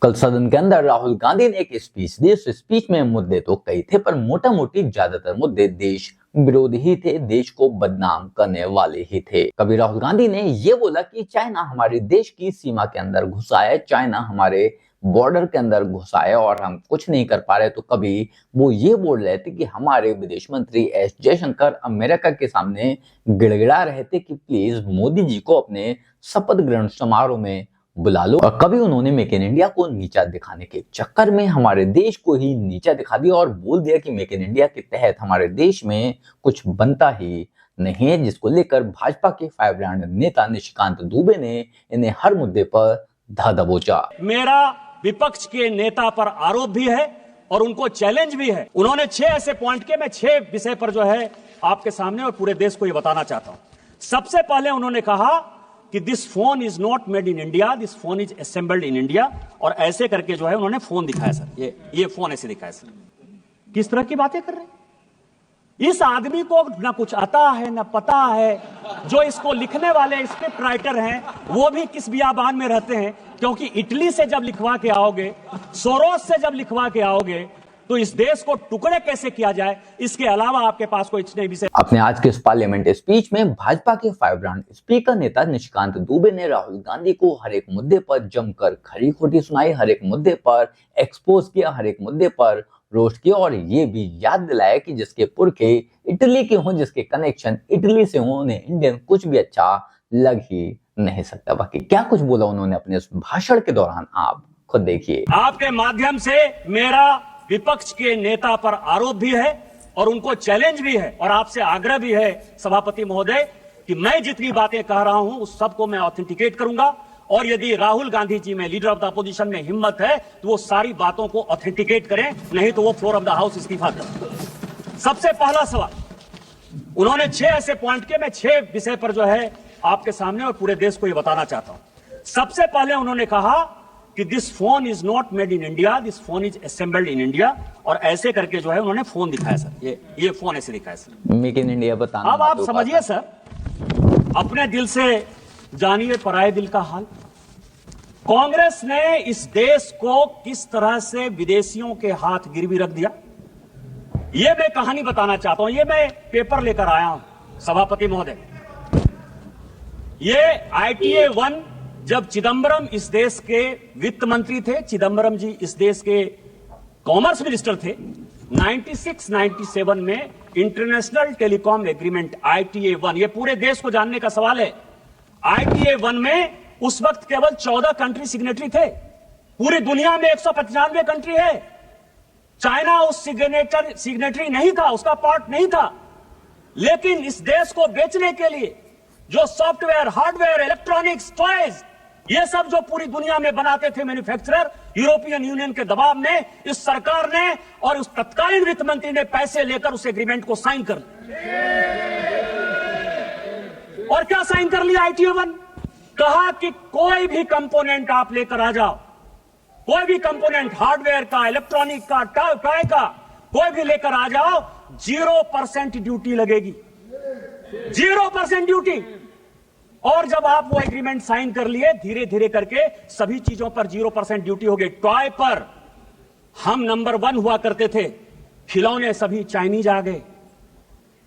कल सदन के अंदर राहुल गांधी ने एक स्पीच दी। उस स्पीच में मुद्दे तो कई थे, पर मोटा मोटी ज्यादातर मुद्दे देश विरोधी ही थे, देश को बदनाम करने वाले ही थे। कभी राहुल गांधी ने ये बोला कि चाइना हमारे देश की सीमा के अंदर घुसा है, चाइना हमारे बॉर्डर के अंदर घुसा है और हम कुछ नहीं कर पा रहे। तो कभी वो ये बोल रहे थे कि हमारे विदेश मंत्री एस जयशंकर अमेरिका के सामने गिड़गिड़ा रहे थे कि प्लीज मोदी जी को अपने शपथ ग्रहण समारोह में बुला लो। और कभी उन्होंने मेक इन इंडिया को नीचा दिखाने के चक्कर में हमारे देश को ही नीचा दिखा दिया और बोल दिया कि मेक इन इंडिया के तहत हमारे देश में कुछ बनता ही नहीं है, जिसको लेकर भाजपा के फायर ब्रांड नेता निशिकांत दुबे ने इन्हें हर मुद्दे पर धा दबोचा। मेरा विपक्ष के नेता पर आरोप भी है और उनको चैलेंज भी है। उन्होंने 6 ऐसे पॉइंट के, मैं 6 विषय पर जो है आपके सामने और पूरे देश को ये बताना चाहता हूं। सबसे पहले उन्होंने कहा कि this phone is not made in India, this phone is assembled in India, और ऐसे करके जो है उन्होंने फोन दिखाया सर, ये फोन ऐसे दिखाया सर। किस तरह की बातें कर रहे हैं? इस आदमी को ना कुछ आता है ना पता है। जो इसको लिखने वाले स्क्रिप्ट राइटर हैं वो भी किस बियाबान में रहते हैं, क्योंकि इटली से जब लिखवा के आओगे, सोरोस से जब लिखवा के आओगे, तो इस देश को टुकड़े कैसे किया जाए, इसके अलावा आपके पास कोई नहीं विषय। अपने आज के इस पार्लियामेंट स्पीच में भाजपा के फायर ब्रांड स्पीकर नेता निशिकांत दुबे ने राहुल गांधी को हर एक मुद्दे पर जमकर खरी खोटी सुनाई, हर एक मुद्दे पर एक्सपोज किया, हर एक मुद्दे पर रोस्ट किया और ये भी याद दिलाया कि जिसके पुरखे इटली के हों, जिसके कनेक्शन इटली से हों, उन्हें इंडियन कुछ भी अच्छा लग ही नहीं सकता। बाकी क्या कुछ बोला उन्होंने अपने उस भाषण के दौरान, आप खुद देखिए। आपके माध्यम से मेरा विपक्ष के नेता पर आरोप भी है और उनको चैलेंज भी है और आपसे आग्रह भी है सभापति महोदय कि मैं जितनी बातें कह रहा हूं उस सबको मैं ऑथेंटिकेट करूंगा, और यदि राहुल गांधी जी में, लीडर ऑफ द अपोजिशन में हिम्मत है तो वो सारी बातों को ऑथेंटिकेट करें, नहीं तो वो फ्लोर ऑफ द हाउस इस्तीफा करें। सबसे पहला सवाल, उन्होंने 6 ऐसे पॉइंट के, मैं 6 विषय पर जो है आपके सामने और पूरे देश को ये बताना चाहता हूं। सबसे पहले उन्होंने कहा कि this phone is not made in India, this phone is assembled in India, और ऐसे करके जो है उन्होंने फोन दिखाया सर, ये फोन ऐसे दिखाया सर, मेक इन इंडिया बताना। अब आप समझिए सर, अपने दिल से जानिए पराये दिल का हाल। कांग्रेस ने इस देश को किस तरह से विदेशियों के हाथ गिरवी रख दिया, ये मैं कहानी बताना चाहता हूं। ये मैं पेपर लेकर आया हूं सभापति महोदय। ये ITA 1, जब चिदंबरम इस देश के वित्त मंत्री थे, चिदंबरम जी इस देश के कॉमर्स मिनिस्टर थे, 96-97 में इंटरनेशनल टेलीकॉम एग्रीमेंट ITA 1, ये पूरे देश को जानने का सवाल है। ITA 1 में उस वक्त केवल 14 कंट्री सिग्नेटरी थे, पूरी दुनिया में 195 कंट्री है। चाइना उस सिग्नेटरी नहीं था, उसका पार्ट नहीं था, लेकिन इस देश को बेचने के लिए जो सॉफ्टवेयर, हार्डवेयर, इलेक्ट्रॉनिक्स, टॉयज, ये सब जो पूरी दुनिया में बनाते थे मैन्युफैक्चरर, यूरोपियन यूनियन के दबाव में इस सरकार ने और उस तत्कालीन वित्त मंत्री ने पैसे लेकर उस एग्रीमेंट को साइन कर लिया। और क्या साइन कर लिया ITA 1? कहा कि कोई भी कंपोनेंट आप लेकर आ जाओ, कोई भी कंपोनेंट, हार्डवेयर का, इलेक्ट्रॉनिक का, टॉय का, कोई भी लेकर आ जाओ, 0% ड्यूटी लगेगी, 0% ड्यूटी। और जब आप वो एग्रीमेंट साइन कर लिए, धीरे धीरे करके सभी चीजों पर 0% ड्यूटी हो गई। टॉय पर हम नंबर 1 हुआ करते थे, खिलौने सभी चाइनीज आ गए।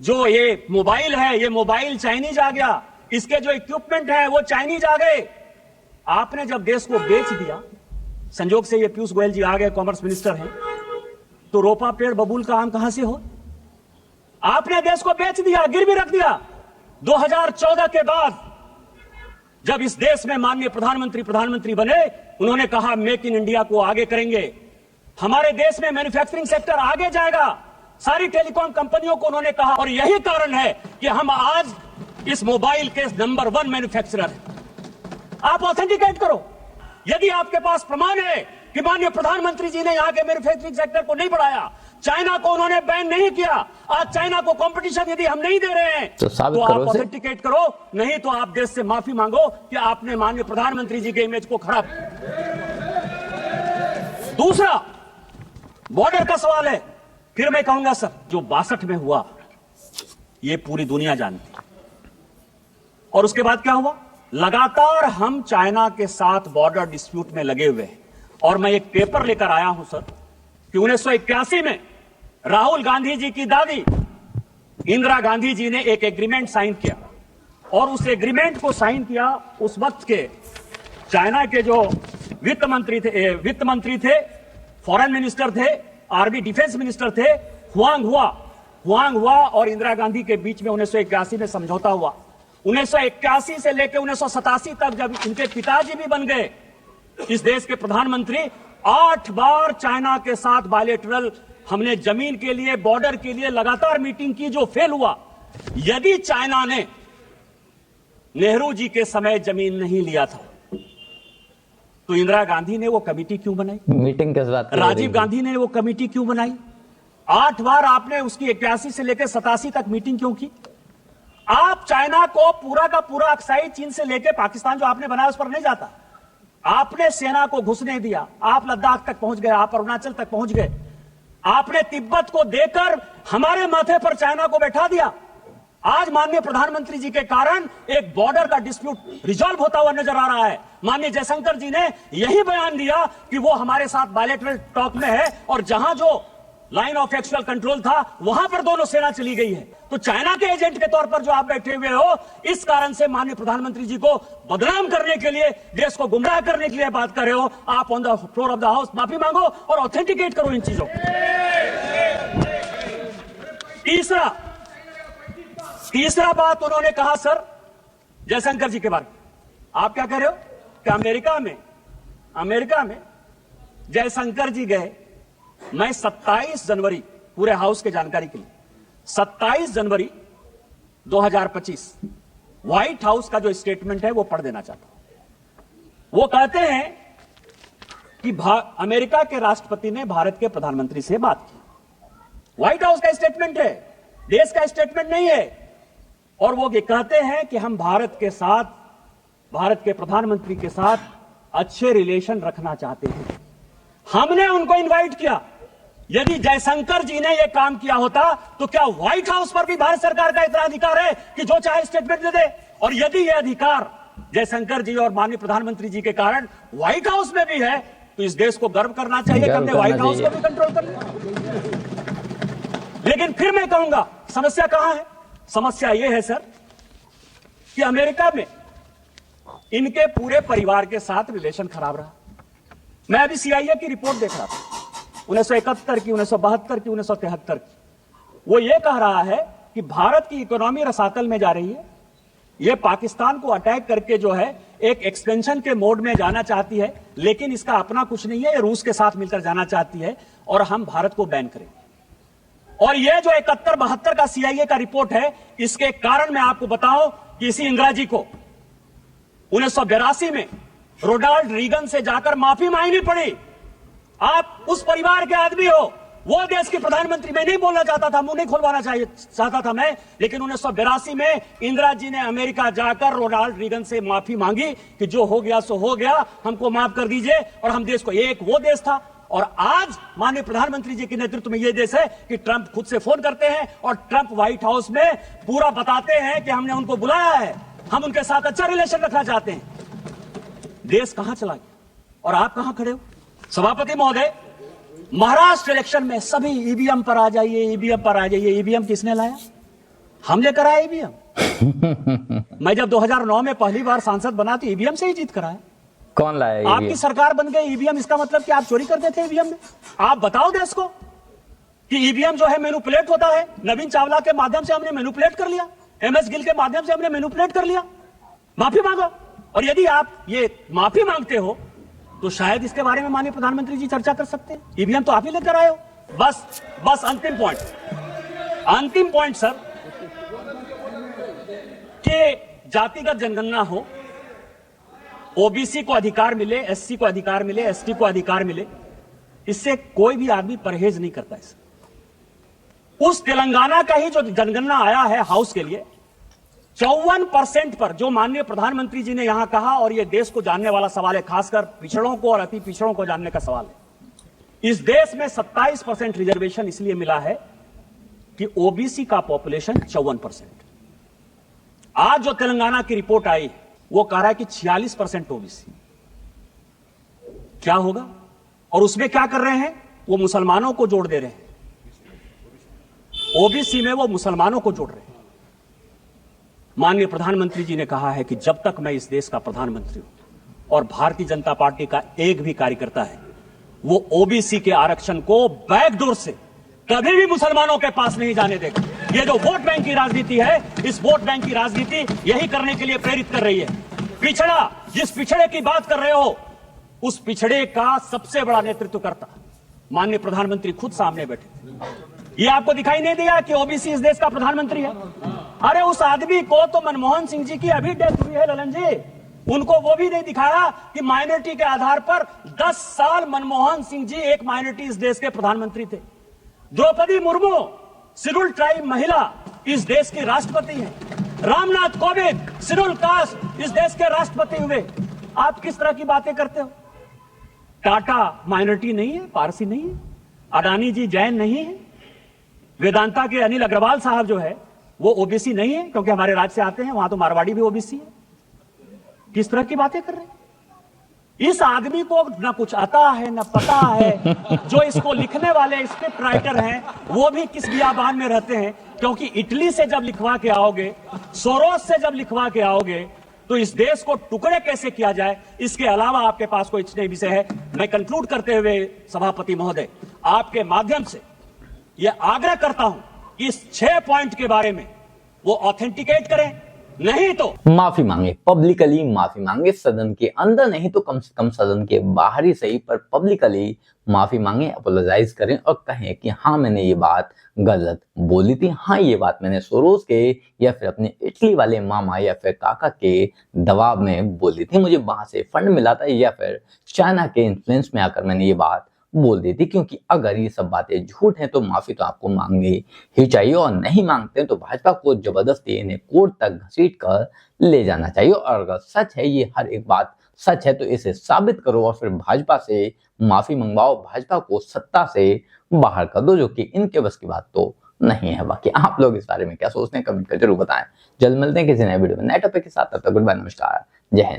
जो ये मोबाइल है, ये मोबाइल चाइनीज आ गया, इसके जो इक्विपमेंट है वो चाइनीज आ गए। आपने जब देश को बेच दिया, संजोग से ये पीयूष गोयल जी आ गए, कॉमर्स मिनिस्टर हैं, तो रोपा पेड़ बबूल का आम कहां से हो? आपने देश को बेच दिया, गिरवी रख दिया। 2014 के बाद जब इस देश में माननीय प्रधानमंत्री बने, उन्होंने कहा मेक इन इंडिया को आगे करेंगे, हमारे देश में मैन्युफैक्चरिंग सेक्टर आगे जाएगा, सारी टेलीकॉम कंपनियों को उन्होंने कहा। और यही कारण है कि हम आज इस मोबाइल के नंबर 1 मैन्युफैक्चरर हैं। आप ऑथेंटिकेट करो, यदि आपके पास प्रमाण है कि माननीय प्रधानमंत्री जी ने यहां के मैन्युफैक्चरिंग सेक्टर को नहीं बढ़ाया, चाइना को उन्होंने बैन नहीं किया, आज चाइना को कंपटीशन यदि हम नहीं दे रहे हैं तो आप ऑथेंटिकेट करो, नहीं तो आप देश से माफी मांगो कि आपने माननीय प्रधानमंत्री जी के इमेज को खराब। दूसरा, बॉर्डर का सवाल है। फिर मैं कहूंगा सर, जो 62 में हुआ ये पूरी दुनिया जानती है, और उसके बाद क्या हुआ? लगातार हम चाइना के साथ बॉर्डर डिस्प्यूट में लगे हुए हैं। और मैं एक पेपर लेकर आया हूं सर कि 1981 में राहुल गांधी जी की दादी इंदिरा गांधी जी ने एक एग्रीमेंट साइन किया और उस एग्रीमेंट को साइन किया उस वक्त के चाइना के जो वित्त मंत्री थे, फॉरेन मिनिस्टर थे, आर्मी डिफेंस मिनिस्टर थे, हुआंग हुआ और इंदिरा गांधी के बीच में 1981 में समझौता हुआ। 1981 से लेकर 1987 तक जब इनके पिताजी भी बन गए इस देश के प्रधानमंत्री, 8 बार चाइना के साथ बायलैटरल हमने जमीन के लिए, बॉर्डर के लिए लगातार मीटिंग की जो फेल हुआ। यदि चाइना ने नेहरू जी के समय जमीन नहीं लिया था तो इंदिरा गांधी ने वो कमेटी क्यों बनाई? मीटिंग किस बात की? राजीव गांधी ने वो कमेटी क्यों बनाई? 8 बार आपने उसकी 81 से लेकर 87 तक मीटिंग क्यों की? आप चाइना को पूरा का पूरा अक्साई चीन से लेकर पाकिस्तान जो आपने बनाया उस पर नहीं जाता। आपने सेना को घुसने दिया, आप लद्दाख तक पहुंच गए, आप अरुणाचल तक पहुंच गए, आपने तिब्बत को देकर हमारे माथे पर चाइना को बैठा दिया। आज माननीय प्रधानमंत्री जी के कारण एक बॉर्डर का डिस्प्यूट रिजॉल्व होता हुआ नजर आ रहा है। माननीय जयशंकर जी ने यही बयान दिया कि वो हमारे साथ बायलैटरल टॉक में है और जहां जो लाइन ऑफ एक्चुअल कंट्रोल था वहां पर दोनों सेना चली गई है। तो चाइना के एजेंट के तौर पर जो आप बैठे हुए हो, इस कारण से माननीय प्रधानमंत्री जी को बदनाम करने के लिए, देश को गुमराह करने के लिए बात कर रहे हो। आप on the floor of the house माफी मांगो और ऑथेंटिकेट करो इन चीजों को। तीसरा बात उन्होंने कहा सर जयशंकर जी के बारे में, आप क्या कह रहे हो कि अमेरिका में जयशंकर जी गए। मैं 27 जनवरी, पूरे हाउस के जानकारी के लिए, 27 जनवरी 2025 व्हाइट हाउस का जो स्टेटमेंट है वो पढ़ देना चाहता हूं। वो कहते हैं कि अमेरिका के राष्ट्रपति ने भारत के प्रधानमंत्री से बात की। व्हाइट हाउस का स्टेटमेंट है, देश का स्टेटमेंट नहीं है। और वो ये कहते हैं कि हम भारत के प्रधानमंत्री के साथ अच्छे रिलेशन रखना चाहते हैं। हमने उनको इनवाइट किया। यदि जयशंकर जी ने यह काम किया होता तो क्या व्हाइट हाउस पर भी भारत सरकार का इतना अधिकार है कि जो चाहे स्टेटमेंट दे दे? और यदि यह अधिकार जयशंकर जी और माननीय प्रधानमंत्री जी के कारण व्हाइट हाउस में भी है तो इस देश को गर्व करना चाहिए कि हमने व्हाइट हाउस को भी कंट्रोल कर लिया। लेकिन फिर मैं कहूंगा समस्या कहां है? समस्या यह है सर कि अमेरिका में इनके पूरे परिवार के साथ रिलेशन खराब रहा। मैं अभी सीआईए की रिपोर्ट देख रहा था 1971 की, 1972 की, 1973 की। वो ये कह रहा है कि भारत की इकोनॉमी रसातल में जा रही है। ये पाकिस्तान को अटैक करके जो है एक एक्सपेंशन के मोड में जाना चाहती है, लेकिन इसका अपना कुछ नहीं है। ये रूस के साथ मिलकर जाना चाहती है और हम भारत को बैन करेंगे। और ये जो 71-72 का सीआईए का रिपोर्ट है, इसके कारण मैं आपको बताऊं कि इसी इंदिरा जी को 1982 में रोनाल्ड रीगन से जाकर माफी मांगनी पड़ी। आप उस परिवार के आदमी हो, वो देश के प्रधानमंत्री। मैं नहीं बोलना चाहता था, मुंह नहीं खुलवाना चाहता था मैं, लेकिन 1982 में इंदिरा जी ने अमेरिका जाकर रोनाल्ड रीगन से माफी मांगी कि जो हो गया सो हो गया, हमको माफ कर दीजिए। और हम देश को, एक वो देश था और आज माननीय प्रधानमंत्री जी के नेतृत्व में यह देश है कि ट्रंप खुद से फोन करते हैं और ट्रंप व्हाइट हाउस में पूरा बताते हैं कि हमने उनको बुलाया है, हम उनके साथ अच्छा रिलेशन रखना चाहते हैं। देश कहां चला गया और आप कहां खड़े हो? सभापति महोदय, महाराष्ट्र इलेक्शन में सभी ईवीएम पर आ जाइए, ईवीएम पर आ जाइए। ईवीएम किसने लाया? हम लेकर आए ईवीएम। मैं जब 2009 में पहली बार सांसद बना तो ईवीएम से ही जीत कराया। कौन लाया? आपकी सरकार बन गई ईवीएम, इसका मतलब कि आप चोरी करते थे ईवीएम में? आप बताओ देश को कि ईवीएम जो है मैनिपुलेट होता है। नवीन चावला के माध्यम से हमने मैनिपुलेट कर लिया, एमएस गिल के माध्यम से हमने मैनिपुलेट कर लिया। माफी मांगो। और यदि आप ये माफी मांगते हो तो शायद इसके बारे में माननीय प्रधानमंत्री जी चर्चा कर सकते हैं। ईवीएम तो आप ही लेकर आए हो। बस अंतिम पॉइंट सर, कि जातिगत जनगणना हो, ओबीसी को अधिकार मिले, एससी को अधिकार मिले, एसटी को अधिकार मिले, इससे कोई भी आदमी परहेज नहीं करता है। उस तेलंगाना का ही जो जनगणना आया है हाउस के लिए, 54% पर जो माननीय प्रधानमंत्री जी ने यहां कहा, और यह देश को जानने वाला सवाल है, खासकर पिछड़ों को और अति पिछड़ों को जानने का सवाल है। इस देश में 27% रिजर्वेशन इसलिए मिला है कि ओबीसी का पॉपुलेशन 54%। आज जो तेलंगाना की रिपोर्ट आई वो कह रहा है कि 46% ओबीसी। क्या होगा? और उसमें क्या कर रहे हैं, वो मुसलमानों को जोड़ दे रहे हैं। ओबीसी में वो मुसलमानों को जोड़ रहे हैं। माननीय प्रधानमंत्री जी ने कहा है कि जब तक मैं इस देश का प्रधानमंत्री हूं और भारतीय जनता पार्टी का एक भी कार्यकर्ता है, वो ओबीसी के आरक्षण को बैकडोर से कभी भी मुसलमानों के पास नहीं जाने देगा। ये जो वोट बैंक की राजनीति है, इस वोट बैंक की राजनीति यही करने के लिए प्रेरित कर रही है। पिछड़ा, जिस पिछड़े की बात कर रहे हो, उस पिछड़े का सबसे बड़ा नेतृत्व करता माननीय प्रधानमंत्री खुद सामने बैठे थे। ये आपको दिखाई नहीं दिया कि ओबीसी इस देश का प्रधानमंत्री है? अरे उस आदमी को तो मनमोहन सिंह जी की अभी डेथ हुई है ललन जी, उनको वो भी नहीं दिखाया कि माइनॉरिटी के आधार पर 10 साल मनमोहन सिंह जी एक माइनॉरिटी इस देश के प्रधानमंत्री थे। द्रौपदी मुर्मू शेड्यूल ट्राइब महिला इस देश की राष्ट्रपति है। रामनाथ कोविंद शेड्यूल कास्ट इस देश के राष्ट्रपति हुए। आप किस तरह की बातें करते हो? टाटा माइनॉरिटी नहीं है, पारसी नहीं है, अडानी जी जैन नहीं है, वेदांता के अनिल अग्रवाल साहब जो है वो ओबीसी नहीं है क्योंकि हमारे राज्य से आते हैं, वहां तो मारवाड़ी भी ओबीसी है। किस तरह की बातें कर रहे हैं? इस आदमी को न कुछ आता है न पता है। जो इसको लिखने वाले स्क्रिप्ट राइटर हैं वो भी किस बियाबान में रहते हैं, क्योंकि इटली से जब लिखवा के आओगे, सोरोस से जब लिखवा के आओगे, तो इस देश को टुकड़े कैसे किया जाए, इसके अलावा आपके पास कोई नहीं विषय है। मैं कंक्लूड करते हुए सभापति महोदय, आपके माध्यम से यह आग्रह करता हूं कि इस 6 पॉइंट के बारे में वो ऑथेंटिकेट करें, नहीं तो माफी मांगे, पब्लिकली माफी मांगे, सदन के अंदर नहीं तो कम से कम सदन के बाहर ही सही, पर पब्लिकली माफी मांगे, अपोलोजाइज करें और कहें कि हाँ मैंने ये बात गलत बोली थी, हाँ ये बात मैंने सोरोस के या फिर अपने इटली वाले मामा या फिर काका के दबाव में बोली थी, मुझे वहां से फंड मिला था या फिर चाइना के इन्फ्लुएंस में आकर मैंने ये बात बोल दी थी। क्योंकि अगर ये सब बातें झूठ हैं तो माफी तो आपको मांगनी ही चाहिए, और नहीं मांगते हैं तो भाजपा को जबरदस्ती इन्हें कोर्ट तक घसीट कर ले जाना चाहिए। और अगर सच है, ये हर एक बात सच है, तो इसे साबित करो और फिर भाजपा से माफी मंगवाओ, भाजपा को सत्ता से बाहर कर दो, जो कि इनके बस की बात तो नहीं है। बाकी आप लोग इस बारे में क्या सोचते हैं, कमेंट कर जरूर बताएं। जल्द मिलते हैं किसी नए वीडियो में नए टॉपिक के साथ। तब तक गुड बाय, नमस्कार, जय हिंद।